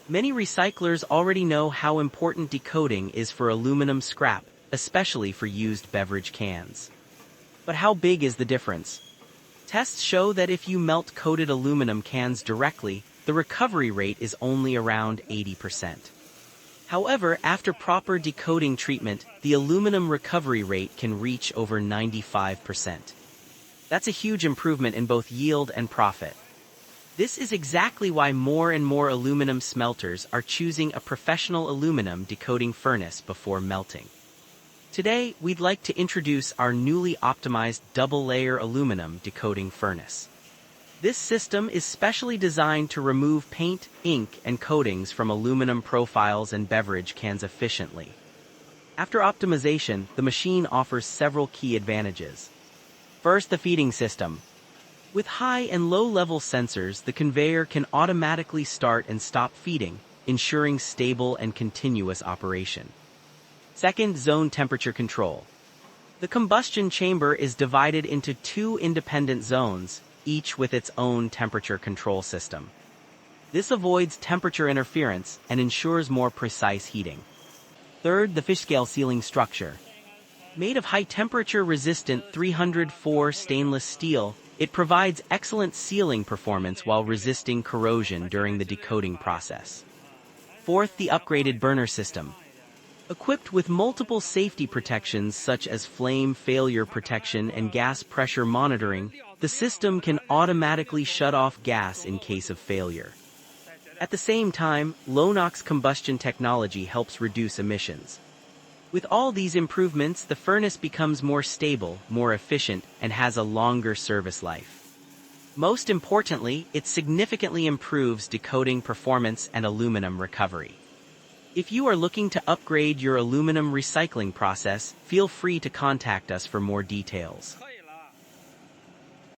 Many recyclers already know how important decoating is for aluminum scrap, especially for used beverage cans. But how big is the difference? Tests show that if you melt coated aluminum cans directly, the recovery rate is only around 80%. However, after proper decoating treatment, the aluminum recovery rate can reach over 95%. That's a huge improvement in both yield and profit. This is exactly why more and more aluminum smelters are choosing a professional aluminum decoating furnace before melting. Today, we'd like to introduce our newly optimized double-layer aluminum decoating furnace. This system is specially designed to remove paint, ink, and coatings from aluminum profiles and beverage cans efficiently. After optimization, the machine offers several key advantages. First, the feeding system. With high and low-level sensors, the conveyor can automatically start and stop feeding, ensuring stable and continuous operation. Second, zone temperature control. The combustion chamber is divided into two independent zones, each with its own temperature control system. This avoids temperature interference and ensures more precise heating. Third, the fish-scale sealing structure. Made of high-temperature resistant 304 stainless steel, it provides excellent sealing performance while resisting corrosion during the decoating process. Fourth, the upgraded burner system. Equipped with multiple safety protections such as flame failure protection and gas pressure monitoring, the system can automatically shut off gas in case of failure. At the same time, low-NOx combustion technology helps reduce emissions. With all these improvements, the furnace becomes more stable, more efficient, and has a longer service life. Most importantly, it significantly improves decoating performance and aluminum recovery. If you are looking to upgrade your aluminum recycling process, feel free to contact us for more details.